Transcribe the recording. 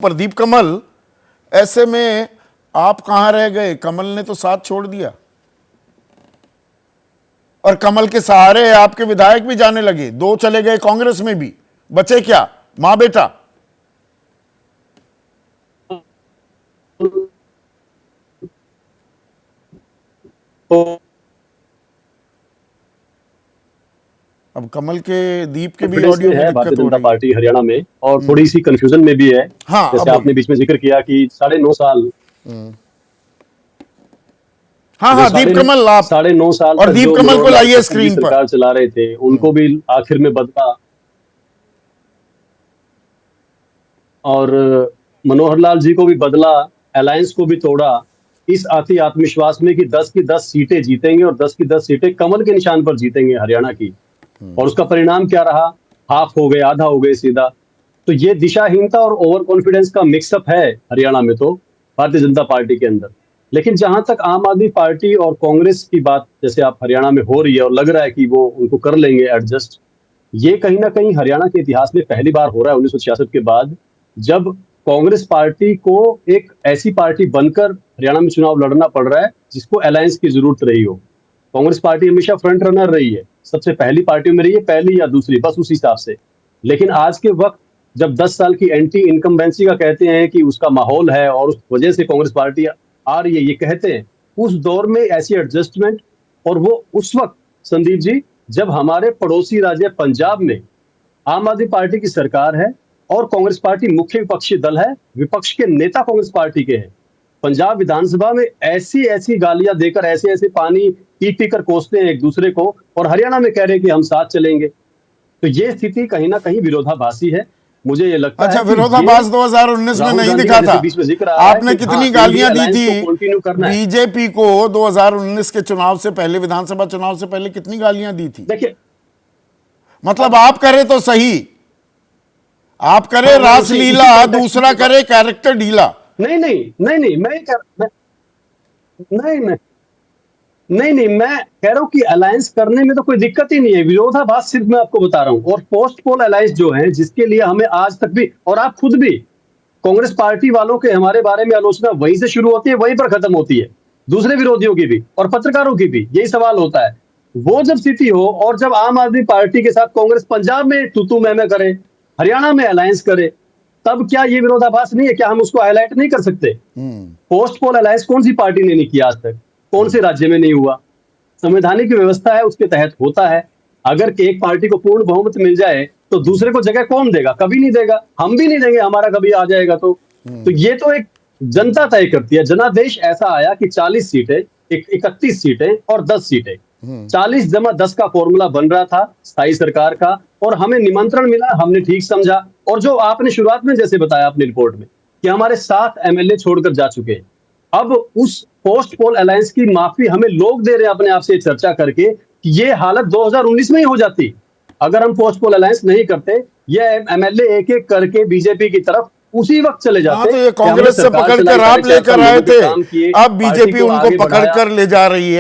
प्रदीप कमल, ऐसे में आप कहां रह गए? कमल ने तो साथ छोड़ दिया और कमल के सहारे आपके विधायक भी जाने लगे, दो चले गए कांग्रेस में भी, बचे क्या? मां बेटा। अब कमल के दीप के भी ऑडियो में है भारतीय दिक्कत हो जनता रही है। पार्टी हरियाणा में, और थोड़ी सी कंफ्यूजन में भी है। हाँ, जैसे आपने बीच में जिक्र किया कि 9.5 साल, हाँ, दीप कमल आप 9.5 साल और तक दीप जो कमल को मनोहर लाल लाइए खट्टर जी स्क्रीन पर। सरकार चला रहे थे, उनको भी आखिर में बदला, और मनोहर लाल जी को भी बदला, अलायंस को भी तोड़ा, इस अति आत्मविश्वास में कि 10 की 10 सीटें जीतेंगे और 10 की 10 सीटें कमल के निशान पर जीतेंगे हरियाणा की। और उसका परिणाम क्या रहा? हाफ हो गए, आधा हो गए सीधा। तो ये दिशाहीनता और ओवर कॉन्फिडेंस का मिक्सअप है हरियाणा में तो भारतीय जनता पार्टी के अंदर। लेकिन जहां तक आम आदमी पार्टी और कांग्रेस की बात, जैसे आप हरियाणा में हो रही है और लग रहा है कि वो उनको कर लेंगे एडजस्ट, ये कहीं ना कहीं हरियाणा के इतिहास में पहली बार हो रहा है 1966 के बाद, जब कांग्रेस पार्टी को एक ऐसी पार्टी बनकर हरियाणा में चुनाव लड़ना पड़ रहा है जिसको अलायंस की जरूरत रही हो। कांग्रेस पार्टी हमेशा फ्रंट रनर रही है, सबसे पहली पार्टियों में रही है, पहली या दूसरी, बस उस हिसाब से। लेकिन आज के वक्त जब 10 साल की एंटी इनकम्बेंसी का कहते हैं कि उसका माहौल है और उस वजह से कांग्रेस पार्टी आ रही है, ये कहते हैं, उस दौर में ऐसी एडजस्टमेंट, और वो उस वक्त, संदीप जी, जब हमारे पड़ोसी राज्य पंजाब में आम आदमी पार्टी की सरकार है और कांग्रेस पार्टी मुख्य विपक्षी दल है, विपक्ष के नेता कांग्रेस पार्टी के हैं। पंजाब विधानसभा में ऐसी ऐसी गालियां देकर, ऐसे ऐसे पानी पी पी कर कोसते हैं एक दूसरे को, और हरियाणा में कह रहे हैं कि हम साथ चलेंगे। तो ये स्थिति कहीं ना कहीं विरोधाभासी है। मुझे ये लगता अच्छा, है कि विरोधाभास 2019 में नहीं दिखा था। बीच में जिक्र आ रहा है आपने कि कितनी हाँ, गालियां दी अलायंस थी को कंटिन्यू करना है। बीजेपी को 2019 के चुनाव से पहले, विधानसभा चुनाव से पहले कितनी गालियां दी थी? देखिए, मतलब आप करे तो सही, आप करे हाँ, रासलीला, दूसरा करे कैरेक्टर ढीला। नहीं नहीं नहीं नहीं, मैं नहीं नहीं नहीं नहीं, मैं कह रहा हूं कि अलायंस करने में तो कोई दिक्कत ही नहीं है। विरोधाभास सिर्फ मैं आपको बता रहा हूं। और पोस्ट पोल अलायंस जो है, जिसके लिए हमें आज तक भी, और आप खुद भी, कांग्रेस पार्टी वालों के हमारे बारे में आलोचना वहीं से शुरू होती है, वहीं पर खत्म होती है। दूसरे विरोधियों की भी और पत्रकारों की भी यही सवाल होता है। वो जब स्थिति हो और जब आम आदमी पार्टी के साथ कांग्रेस पंजाब में तू मैं करे, हरियाणा में अलायंस करे, तब क्या ये विरोधाभास नहीं है? क्या हम उसको हाईलाइट नहीं कर सकते? पोस्ट पोल अलायंस कौन सी पार्टी ने नहीं किया आज तक? कौन से राज्य में नहीं हुआ? संवैधानिक व्यवस्था है, उसके तहत होता है। अगर एक पार्टी को पूर्ण बहुमत मिल जाए तो दूसरे को जगह कौन देगा? कभी नहीं देगा, हम भी नहीं देंगे, हमारा कभी आ जाएगा तो ये तो एक जनता तय करती है। जनादेश ऐसा आया कि 40 सीटें, 31 सीटें और 10 सीटें, 40 जमा 10 का फॉर्मूला बन रहा था स्थायी सरकार का, और हमें निमंत्रण मिला, हमने ठीक समझा। और जो आपने शुरुआत में जैसे बताया अपनी रिपोर्ट में कि हमारे 7 एमएलए छोड़कर जा चुके हैं, अब उस पोस्ट पोल अलायंस की माफी हमें लोग दे रहे हैं अपने आप से चर्चा करके कि ये हालत 2019 में ही हो जाती अगर हम पोस्ट पोल अलायंस नहीं करते। ये एमएलए एक एक करके बीजेपी की तरफ उसी वक्त चले जाते। तो ये कांग्रेस से पकड़कर आप लेकर आए थे, अब बीजेपी उनको पकड़कर ले जा रही है।